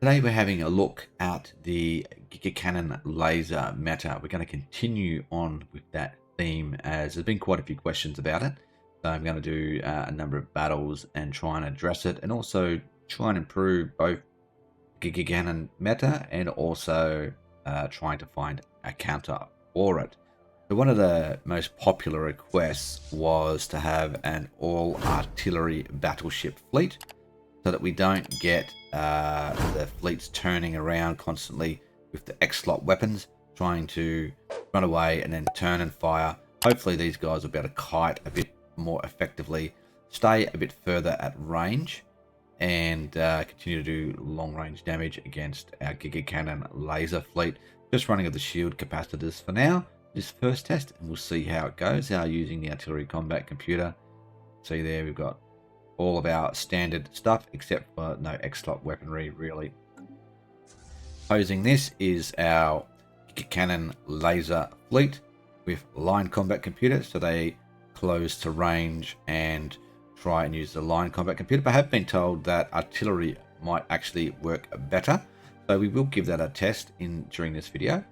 Today we're having a look at the Giga Cannon laser meta. We're going to continue on with that theme as there's been quite a few questions about it. So I'm going to do a number of battles and try and address it, and also try and improve both Giga Cannon meta and also trying to find a counter for it. So one of the most popular requests was to have an all artillery battleship fleet, so that we don't get the fleets turning around constantly with the X-slot weapons, trying to run away and then turn and fire. Hopefully these guys will be able to kite a bit more effectively, stay a bit further at range, and continue to do long range damage against our Giga Cannon laser fleet. Just running of the shield capacitors for now, this first test, and we'll see how it goes. How using the artillery combat computer. See there, we've got all of our standard stuff except for no X-slot weaponry really. Opposing this is our Giga Cannon laser fleet with line combat computer, so they close to range and try and use the line combat computer, but I have been told that artillery might actually work better, so we will give that a test during this video.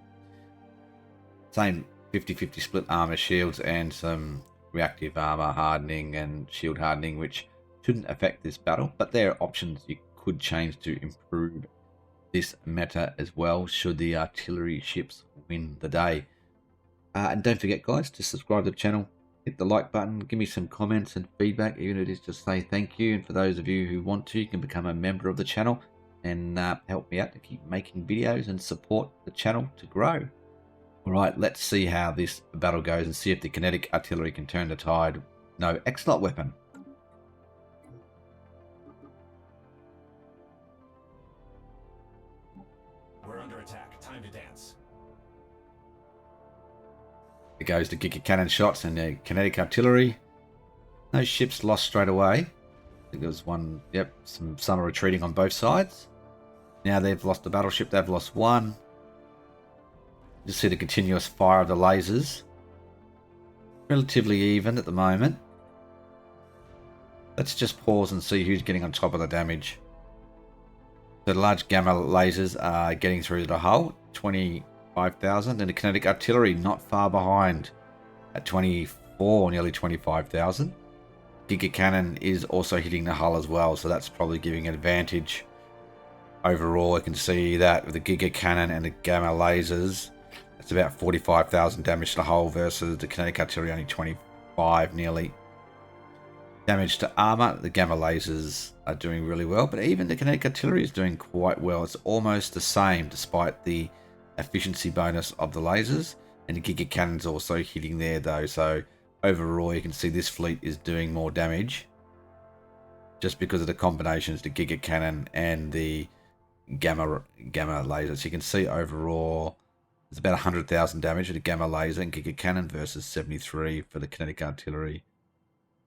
Same 50-50 split armor, shields, and some reactive armor hardening and shield hardening, which shouldn't affect this battle, but there are options you could change to improve this meta as well, should the artillery ships win the day. And don't forget, guys, to subscribe to the channel, hit the like button, give me some comments and feedback, even if it is just say thank you. And for those of you who want to, you can become a member of the channel and help me out to keep making videos and support the channel to grow. All right, let's see how this battle goes and see if the Kinetic Artillery can turn the tide. No X-slot weapon. We're under attack. Time to dance. It goes to Giga Cannon shots and the Kinetic Artillery. No ships lost straight away. I think there was one, yep, some are retreating on both sides. Now they've lost the battleship, they've lost one. Just see the continuous fire of the lasers. Relatively even at the moment. Let's just pause and see who's getting on top of the damage. The large gamma lasers are getting through the hull, 25,000, and the Kinetic Artillery not far behind at 24, nearly 25,000. Giga Cannon is also hitting the hull as well, so that's probably giving an advantage. Overall, I can see that with the Giga Cannon and the gamma lasers, it's about 45,000 damage to the hull versus the Kinetic Artillery only 25 nearly. Damage to armor, the gamma lasers are doing really well, but even the Kinetic Artillery is doing quite well. It's almost the same despite the efficiency bonus of the lasers, and the Giga Cannon's also hitting there though, so overall you can see this fleet is doing more damage just because of the combinations, the Giga Cannon and the gamma lasers. You can see overall there's about 100,000 damage with the gamma laser and Giga Cannon versus 73 for the Kinetic Artillery.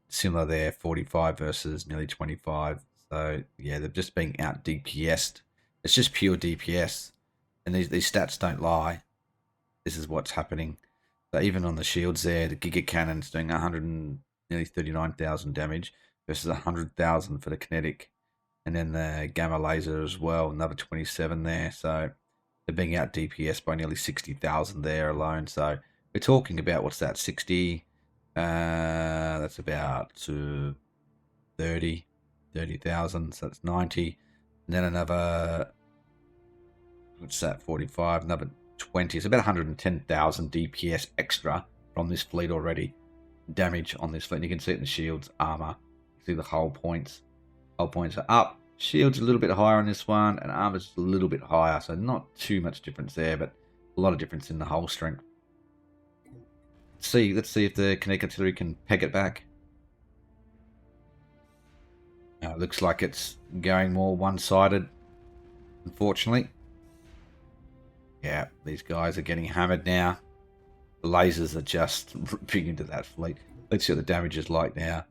Similar there, 45 versus nearly 25. So yeah, they're just being out DPS'd. It's just pure DPS, and these stats don't lie. This is what's happening. So even on the shields there, the Giga Cannon's doing 100 and nearly 39,000 damage versus 100,000 for the Kinetic, and then the gamma laser as well, another 27 there. So they're being out DPS by nearly 60,000 there alone. So we're talking about, what's that, 60? That's about 30,000, so that's 90, and then another, what's that, 45, another 20. It's about 110,000 DPS extra from this fleet already. Damage on this fleet, and you can see it in the shields, armor. You see the hull points. Hull points are up. Shields a little bit higher on this one, and armor's a little bit higher, so not too much difference there, but a lot of difference in the hull strength. Let's see if the Kinetic Artillery can peg it back. It looks like it's going more one-sided, unfortunately. Yeah, these guys are getting hammered now. The lasers are just ripping into that fleet. Let's see what the damage is like now.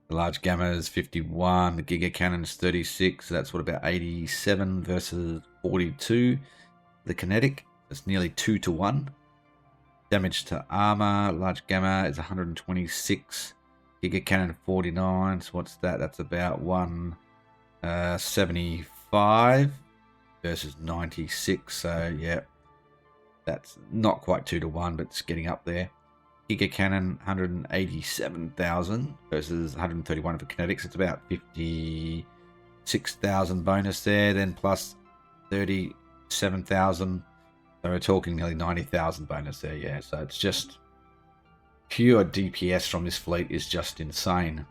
The large gamma is 51, the Giga Cannon is 36, so that's what, about 87 versus 42. The Kinetic, it's nearly 2 to 1. Damage to armor, large gamma is 126. Giga Cannon 49, so what's that? That's about 1 75 versus 96. So yeah, that's not quite 2 to 1, but it's getting up there. Giga Cannon 187,000 versus 131 for Kinetics. It's about 56,000 bonus there, then plus 37,000. So we're talking nearly 90,000 bonus there. Yeah, so it's just pure DPS from this fleet is just insane.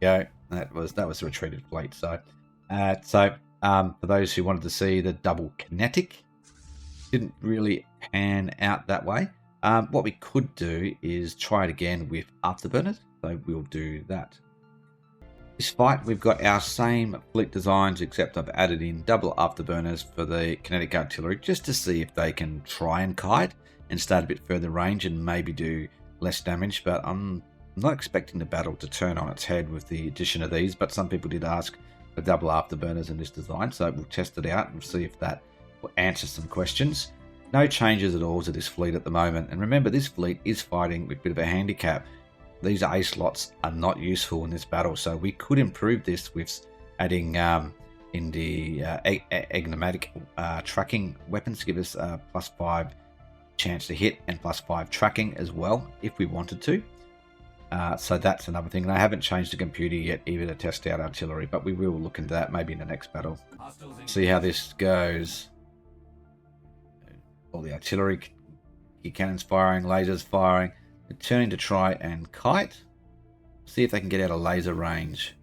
Go. That was the retreated fleet. So for those who wanted to see the double kinetic, didn't really pan out that way. What we could do is try it again with afterburners. So we'll do that. This fight, we've got our same fleet designs, except I've added in double afterburners for the Kinetic Artillery, just to see if they can try and kite and start a bit further range and maybe do less damage. But I'm not expecting the battle to turn on its head with the addition of these, but some people did ask for double afterburners in this design, so we'll test it out and see if that will answer some questions. No changes at all to this fleet at the moment, and remember, this fleet is fighting with a bit of a handicap. These A slots are not useful in this battle, so we could improve this with adding in the agnomatic tracking weapons to give us a +5 chance to hit and +5 tracking as well if we wanted to. So that's another thing. And I haven't changed the computer yet either to test out artillery, but we will look into that maybe in the next battle. See how this goes. All the artillery, cannons firing, lasers firing. They're turning to try and kite. See if they can get out of laser range.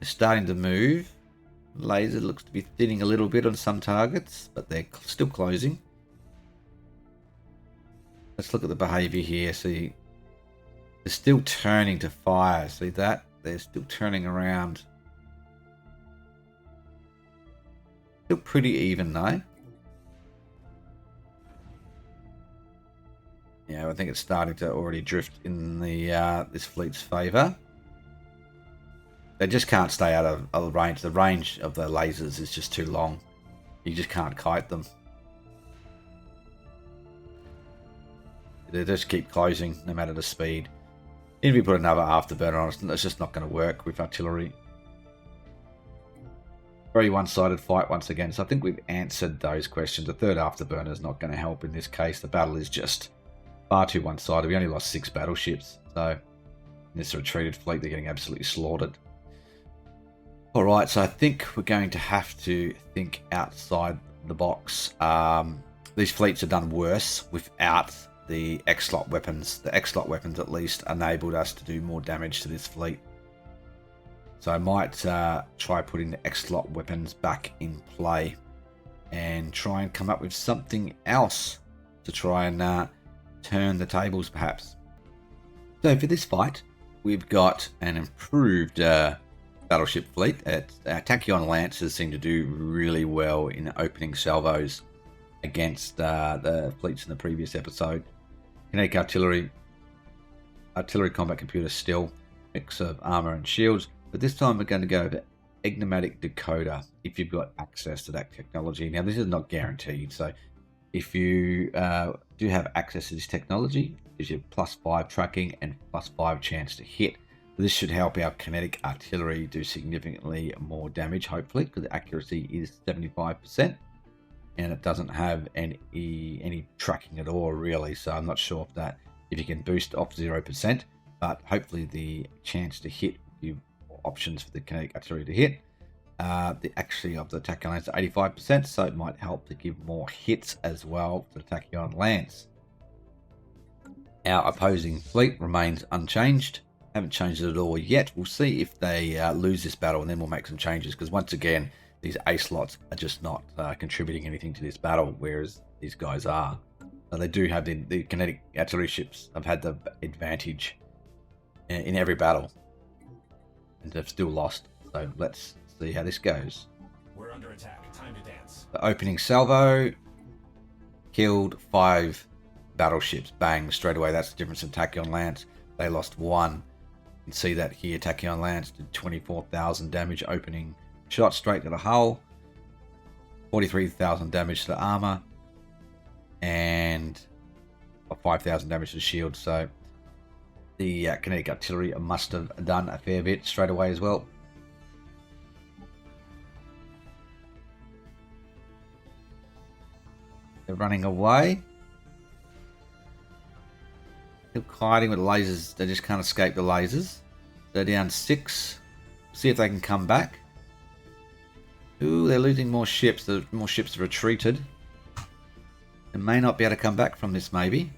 They're starting to move. Laser looks to be thinning a little bit on some targets, but they're still closing. Let's look at the behavior here. See, they're still turning to fire. See that? They're still turning around. Still pretty even though. Yeah, I think it's starting to already drift in the this fleet's favour. They just can't stay out of range. The range of the lasers is just too long. You just can't kite them. They just keep closing no matter the speed. If we put another afterburner on it, it's just not going to work with artillery. Very one-sided fight once again. So I think we've answered those questions. The third afterburner is not going to help in this case. The battle is just far too one-sided. We only lost 6 battleships. So in this retreated fleet, they're getting absolutely slaughtered. Alright, so I think we're going to have to think outside the box. These fleets are done worse without the X-slot weapons. The X-slot weapons at least enabled us to do more damage to this fleet. So I might try putting the X-slot weapons back in play and try and come up with something else to try and turn the tables perhaps. So for this fight, we've got an improved battleship fleet. Tachyon Lancers seem to do really well in opening salvos against the fleets in the previous episode. Kinetic Artillery combat computer still, mix of armor and shields, but this time we're going to go to Agnomatic Decoder if you've got access to that technology. Now this is not guaranteed, so if you do have access to this technology, it gives you +5 tracking and +5 chance to hit. This should help our Kinetic Artillery do significantly more damage, hopefully, because the accuracy is 75%. And it doesn't have any tracking at all, really. So I'm not sure if you can boost off 0%, but hopefully the chance to hit, you options for the Kinetic Artillery to hit. The accuracy of the Tachyon Lance is 85%, so it might help to give more hits as well for the Tachyon Lance. Our opposing fleet remains unchanged. Haven't changed it at all yet. We'll see if they lose this battle, and then we'll make some changes, because once again, these A slots are just not contributing anything to this battle, whereas these guys are. So they do have the Kinetic Artillery ships have had the advantage in every battle, and they've still lost. So let's see how this goes. We're under attack. Time to dance. The opening salvo killed 5 battleships. Bang, straight away. That's the difference in Tachyon Lance. They lost 1. You can see that here. Tachyon Lance did 24,000 damage opening shot straight to the hull, 43,000 damage to the armor, and 5,000 damage to the shield. So the Kinetic Artillery must have done a fair bit straight away as well. They're running away. Still hiding with lasers. They just can't escape the lasers. They're down 6. See if they can come back. Ooh, they're losing more ships. The more ships have retreated. They may not be able to come back from this, maybe.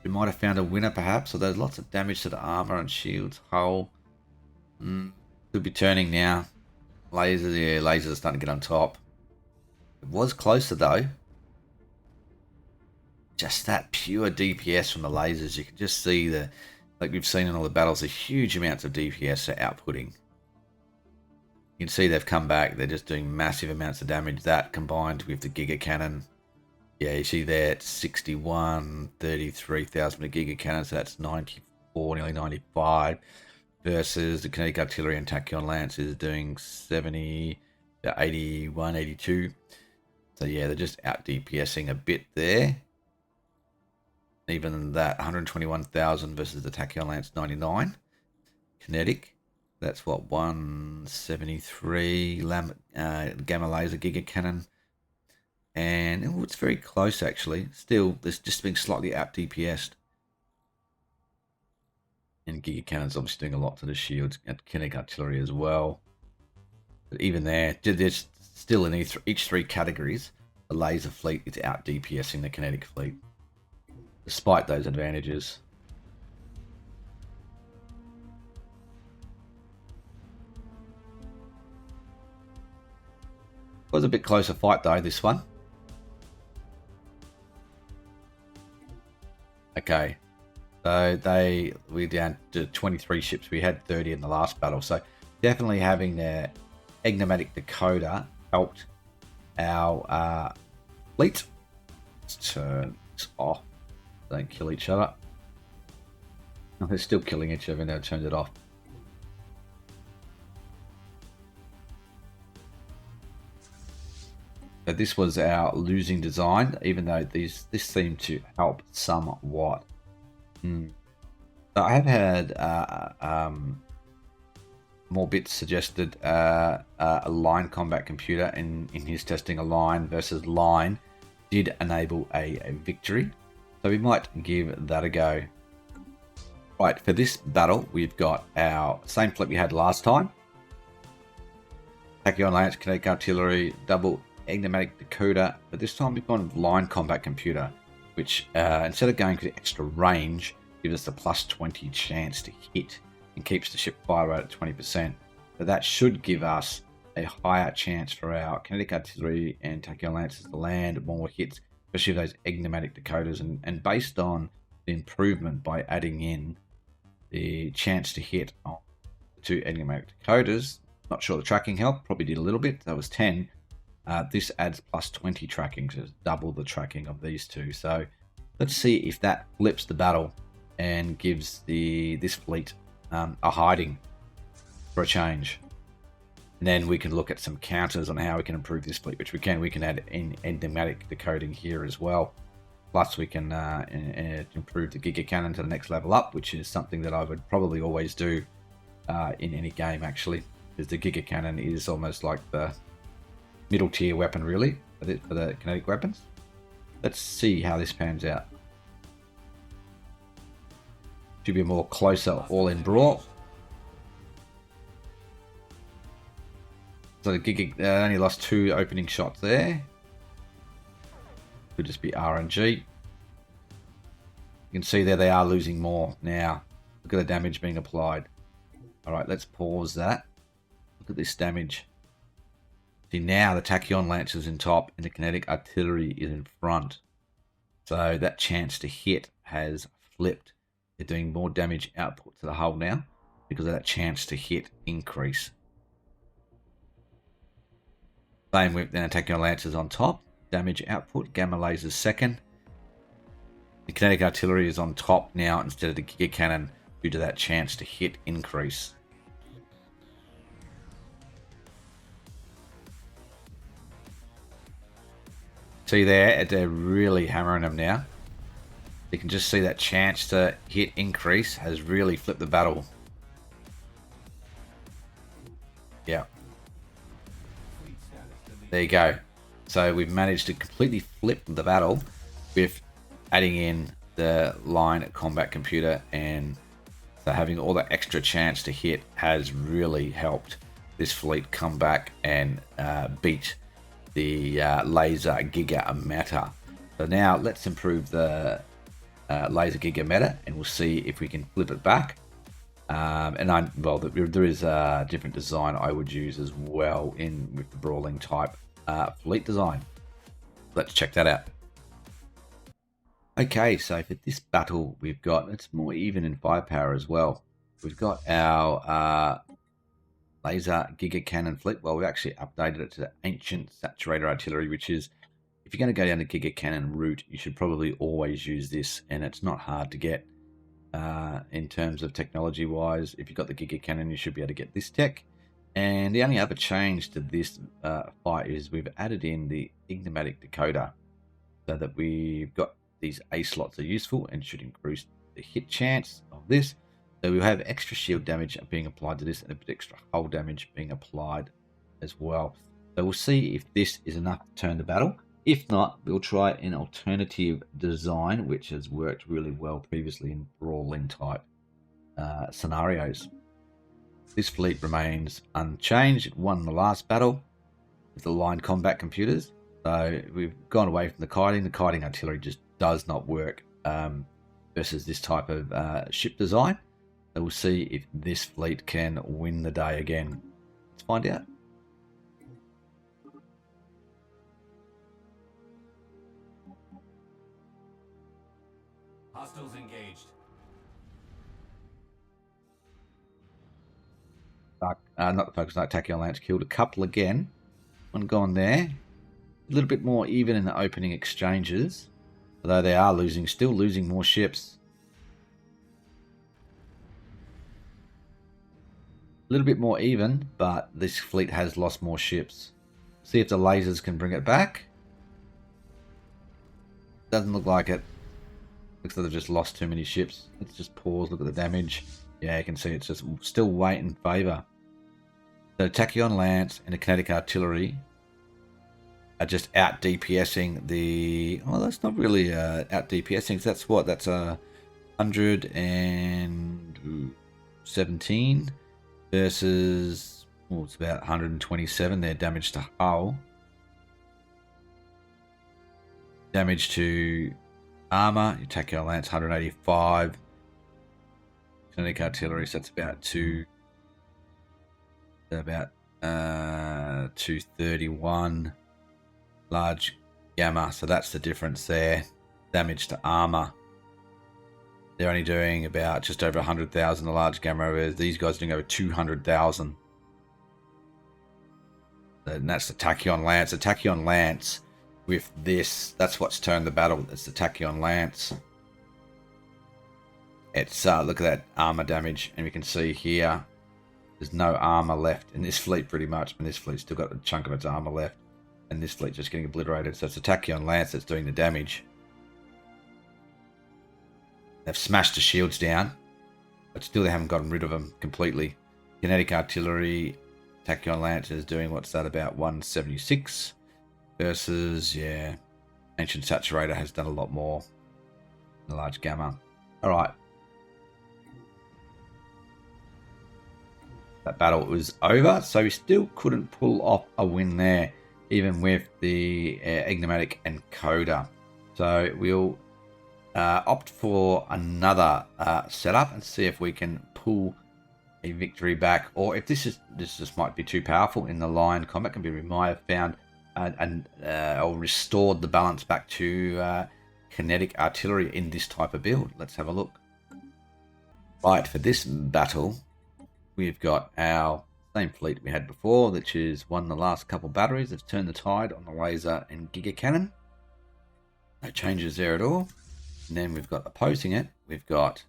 We might have found a winner, perhaps. So there's lots of damage to the armor and shields. Hull. Could be turning now. Lasers, yeah, lasers are starting to get on top. It was closer, though. Just that pure DPS from the lasers. You can just see the, like we've seen in all the battles, the huge amounts of DPS are outputting. You can see they've come back. They're just doing massive amounts of damage. That combined with the Giga Cannon. Yeah, you see there it's 61, 33,000 with Giga Cannon. So that's 94, nearly 95. Versus the Kinetic Artillery and Tachyon Lance is doing 70, 81, 82. So yeah, they're just out DPSing a bit there. Even that 121,000 versus the Tachyon Lance 99. Kinetic. That's what, 173 gamma laser Giga Cannon. And it's very close actually. Still, it's just being slightly out DPS'd. And Giga Cannon's obviously doing a lot to the shields and Kinetic Artillery as well. But even there, there's still in each 3 categories, the laser fleet is out DPSing the kinetic fleet. Despite those advantages. Was a bit closer fight though, this one. Okay, so we're down to 23 ships. We had 30 in the last battle, so definitely having their enigmatic decoder helped our fleet. Let's turn this off. Don't kill each other. No, they're still killing each other, and they've turned it off. So this was our losing design, even though this seemed to help somewhat. So I have had more bits suggested a line combat computer in his testing. A line versus line did enable a victory, so we might give that a go. Right, for this battle we've got our same fleet we had last time. Tachyon Lance, Kinetic Artillery, double enigmatic decoder, but this time we've gone line combat computer, which instead of going for the extra range, gives us a plus 20 chance to hit and keeps the ship fire rate at 20%. So that should give us a higher chance for our Kinetic Artillery and Tachyon Lances to land more hits, especially those enigmatic decoders. And based on the improvement by adding in the chance to hit on the 2 enigmatic decoders, not sure the tracking helped, probably did a little bit. That was 10. This adds plus 20 tracking, so it's double the tracking of these 2. So let's see if that flips the battle and gives this fleet a hiding for a change. And then we can look at some counters on how we can improve this fleet, which we can. We can add in enigmatic decoding here as well. Plus we can improve the Giga Cannon to the next level up, which is something that I would probably always do in any game actually, because the Giga Cannon is almost like the middle tier weapon really for the kinetic weapons. Let's see how this pans out. Should be a more closer all-in brawl. So the Giga only lost 2 opening shots there. Could just be RNG. You can see there they are losing more now. Look at the damage being applied. Alright, let's pause that. Look at this damage. See, now the Tachyon Lance is in top and the Kinetic Artillery is in front. So that chance to hit has flipped. They're doing more damage output to the hull now because of that chance to hit increase. Same with the Tachyon Lancers on top. Damage output, gamma lasers second. The Kinetic Artillery is on top now instead of the Giga Cannon due to that chance to hit increase. See there, they're really hammering them now. You can just see that chance to hit increase has really flipped the battle. Yeah. There you go. So we've managed to completely flip the battle with adding in the line combat computer, and so having all that extra chance to hit has really helped this fleet come back and beat the laser Giga Meta. So now let's improve the laser Giga Meta, and we'll see if we can flip it back. Well, there is a different design I would use as well with the brawling type fleet design. Let's check that out. Okay, so for this battle, we've got, it's more even in firepower as well. We've got our laser Giga Cannon fleet. Well, we've actually updated it to the ancient saturator artillery, which is, if you're going to go down the Giga Cannon route, you should probably always use this, and it's not hard to get in terms of technology wise. If you've got the Giga Cannon, you should be able to get this tech. And the only other change to this fight is we've added in the Kinetic decoder, so that we've got these A slots are useful and should increase the hit chance of this. So we'll have extra shield damage being applied to this, and a bit extra hull damage being applied as well. So we'll see if this is enough to turn the battle. If not, we'll try an alternative design, which has worked really well previously in brawling type scenarios. This fleet remains unchanged. It won the last battle with the line combat computers. So we've gone away from the kiting. The kiting artillery just does not work versus this type of ship design. So we'll see if this fleet can win the day again. Let's find out. Hostiles engaged. Not the focus light, Tachyon Lance killed a couple again. One gone there. A little bit more even in the opening exchanges, although they are still losing more ships. A little bit more even, but this fleet has lost more ships. See if the lasers can bring it back. Doesn't look like it. Looks like they've just lost too many ships. Let's just pause, look at the damage. Yeah, you can see it's just still weight in favour. The Tachyon Lance and the Kinetic Artillery are just out DPSing the... Well, that's not really out DPSing. That's what? That's 117 versus... Well, it's about 127 there. Damage to hull. Damage to armour. You take your Lance 185. Kinetic Artillery, so that's about 231. Large Gamma, so that's the difference there. Damage to armour. They're only doing about just over 100,000. The large Gamma, whereas these guys are doing over 200,000. And that's the Tachyon Lance. The Tachyon Lance with this, that's what's turned the battle. It's the Tachyon Lance. It's look at that armor damage, and we can see here there's no armor left in this fleet pretty much. And this fleet's still got a chunk of its armor left, and this fleet just getting obliterated. So it's the Tachyon Lance that's doing the damage. They've smashed the shields down, but still they haven't gotten rid of them completely. Kinetic Artillery, Tachyon Lance is doing, what's that, about 176 versus, yeah, Ancient Saturator has done a lot more. The large Gamma. All right. That battle was over, so we still couldn't pull off a win there, even with the Enigmatic encoder. So we'll opt for another setup and see if we can pull a victory back, or if this just might be too powerful in the line combat computer. We might have found or restored the balance back to Kinetic Artillery in this type of build. Let's have a look. Right, for this battle, we've got our same fleet we had before, which is won the last couple batteries. It's turned the tide on the laser and Giga Cannon. No changes there at all. And then we've got opposing it, we've got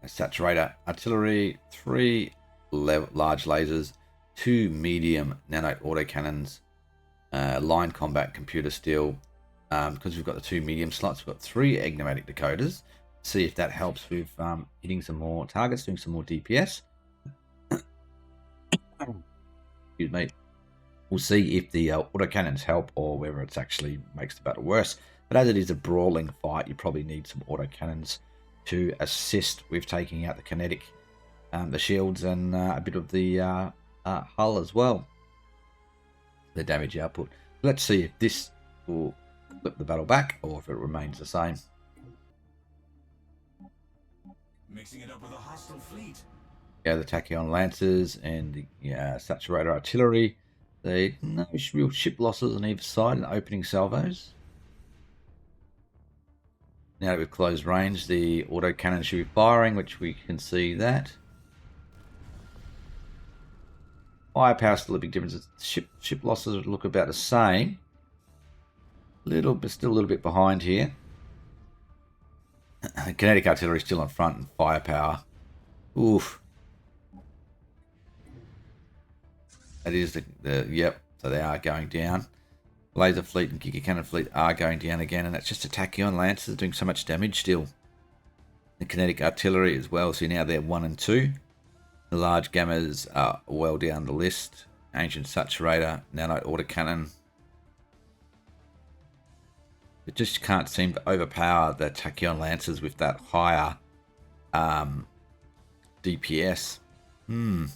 a Saturator Artillery, 3 large lasers, 2 medium nano autocannons, line combat computer steel, because we've got the 2 medium slots. We've got 3 enigmatic decoders. See if that helps with hitting some more targets, doing some more DPS. Excuse me. We'll see if the autocannons help or whether it actually makes the battle worse. But as it is a brawling fight, you probably need some autocannons to assist with taking out the kinetic, the shields, and a bit of the hull as well. The damage output. Let's see if this will flip the battle back or if it remains the same. Mixing it up with a hostile fleet. Yeah, the Tachyon Lancers and the Saturator Artillery. They no real ship losses on either side in opening salvos. Now that we've closed range, the autocannon should be firing, which we can see that. Firepower still a big difference. Ship losses would look about the same. Little, but still a little bit behind here. Kinetic Artillery still on front and firepower. Oof. That is the yep. So they are going down. Laser fleet and Giga Cannon fleet are going down again, and that's just a Tachyon Lancers doing so much damage still. The Kinetic Artillery as well. So now they're 1 and 2. The large gammas are well down the list. Ancient Saturator, Nano Autocannon. It just can't seem to overpower the Tachyon Lancers with that higher DPS. The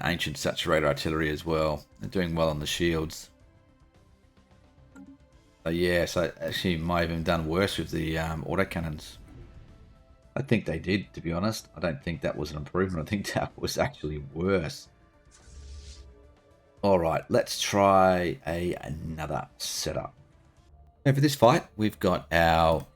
Ancient Saturator Artillery as well. They're doing well on the shields. So yeah, so actually might have even done worse with the autocannons. I think they did, to be honest. I don't think that was an improvement. I think that was actually worse. Alright, let's try another setup. Now for this fight, we've got our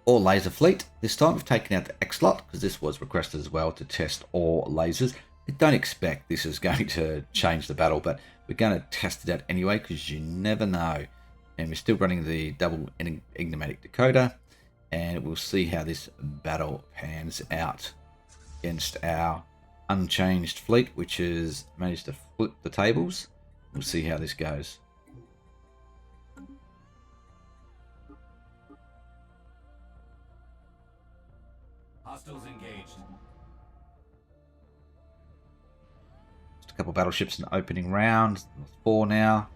all laser fleet. This time we've taken out the X-Lot, because this was requested as well to test all lasers. I don't expect this is going to change the battle, but we're going to test it out anyway, because you never know. And we're still running the double enigmatic decoder, and we'll see how this battle pans out against our unchanged fleet, which has managed to flip the tables. We'll see how this goes. Hostiles engaged. Just a couple of battleships in the opening round. 4 now.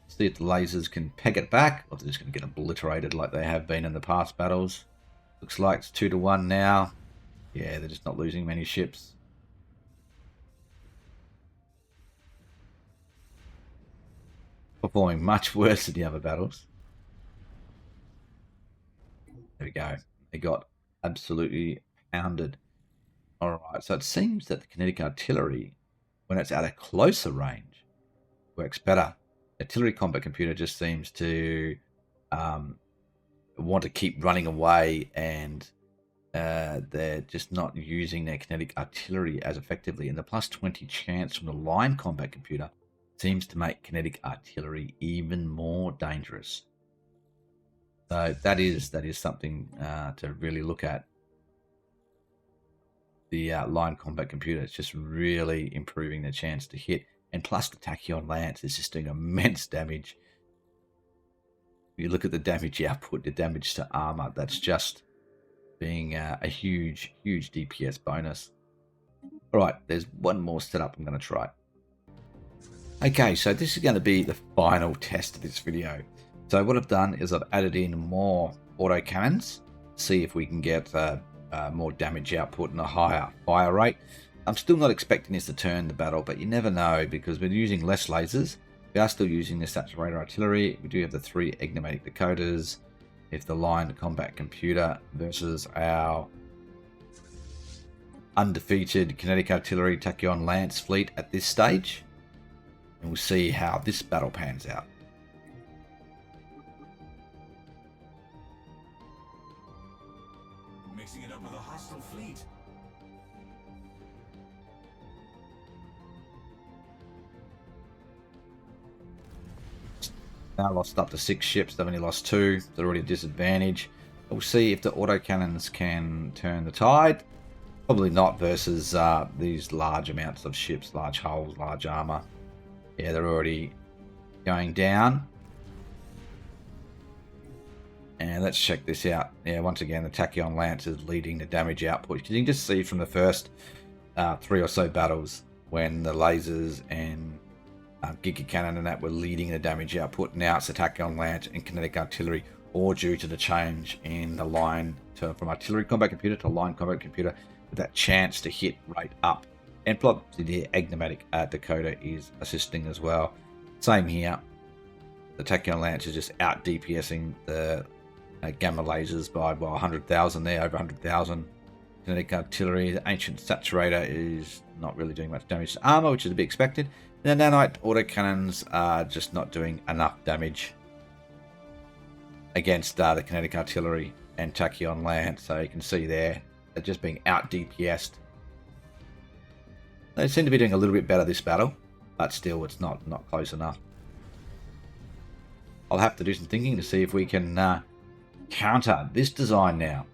See if the lasers can peg it back, or they're just going to get obliterated like they have been in the past battles. Looks like it's 2 to 1 now. Yeah, they're just not losing many ships. Performing much worse than the other battles. There we go. They got absolutely pounded. Alright, so it seems that the Kinetic Artillery, when it's at a closer range, works better. Artillery combat computer just seems to want to keep running away, and they're just not using their kinetic artillery as effectively. And the plus 20 chance from the line combat computer seems to make kinetic artillery even more dangerous. So that is something to really look at. The line combat computer is just really improving the chance to hit. And plus the Tachyon Lance is just doing immense damage. If you look at the damage output, the damage to armor, that's just being a huge, huge DPS bonus. Alright, there's one more setup I'm going to try. Okay, so this is going to be the final test of this video. So what I've done is I've added in more autocannons, see if we can get more damage output and a higher fire rate. I'm still not expecting this to turn the battle, but you never know, because we're using less lasers. We are still using the Saturator Artillery. We do have the 3 enigmatic decoders. If the line combat computer versus our undefeated Kinetic Artillery Tachyon Lance fleet at this stage. And we'll see how this battle pans out. Mixing it up with a hostile fleet. Now lost up to 6 ships. They've only lost 2. They're already a disadvantage. We'll see if the autocannons can turn the tide. Probably not versus these large amounts of ships, large hulls, large armor. Yeah, they're already going down. And let's check this out. Yeah, once again, the Tachyon Lance is leading the damage output. You can just see from the first 3 or so battles when the lasers and Giga Cannon and that were leading the damage output. Now it's the Tachyon Lance and Kinetic Artillery, all due to the change in the line from artillery combat computer to line combat computer, with that chance to hit rate up. And probably the Agnomatic decoder is assisting as well. Same here. The Tachyon Lance is just out DPSing the gamma lasers by 100,000 there, over 100,000. Kinetic Artillery, the Ancient Saturator is not really doing much damage to armor, which is to be expected. The Nanite autocannons are just not doing enough damage against the Kinetic Artillery and Tachyon Lance. So you can see there, they're just being out DPS'd. They seem to be doing a little bit better this battle, but still it's not close enough. I'll have to do some thinking to see if we can counter this design now.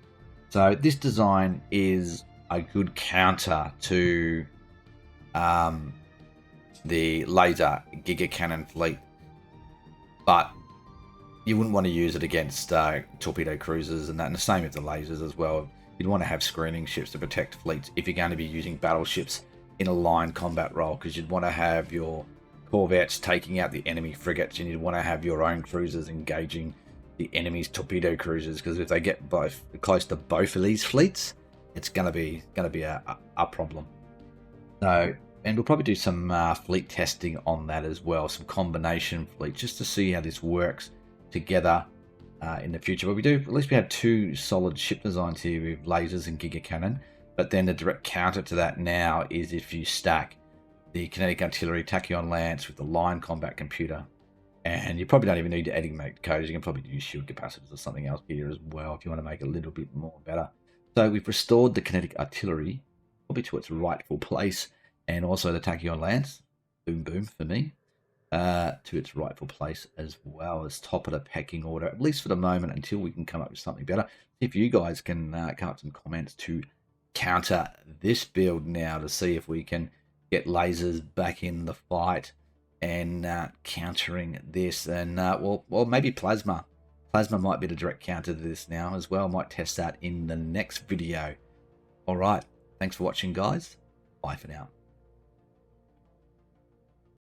So this design is a good counter to the laser Giga Cannon fleet, but you wouldn't want to use it against torpedo cruisers and that, and the same with the lasers as well. You'd want to have screening ships to protect fleets if you're going to be using battleships in a line combat role, because you'd want to have your corvettes taking out the enemy frigates, and you'd want to have your own cruisers engaging the enemy's torpedo cruisers, because if they get both close to both of these fleets, it's going to be a problem. So, and we'll probably do some fleet testing on that as well, some combination fleets, just to see how this works together in the future. But at least we have 2 solid ship designs here with lasers and Giga Cannon. But then the direct counter to that now is if you stack the Kinetic Artillery Tachyon Lance with the line combat computer. And you probably don't even need to enigmatic coders. You can probably use shield capacitors or something else here as well if you want to make it a little bit more better. So we've restored the Kinetic Artillery probably to its rightful place, and also the Tachyon Lance, boom boom for me, to its rightful place as well, as top of the pecking order, at least for the moment, until we can come up with something better. If you guys can come up with some comments to counter this build now, to see if we can get lasers back in the fight and countering this, and well, maybe plasma might be the direct counter to this now as well. Might test that in the next video. All right, thanks for watching, guys. Bye for now.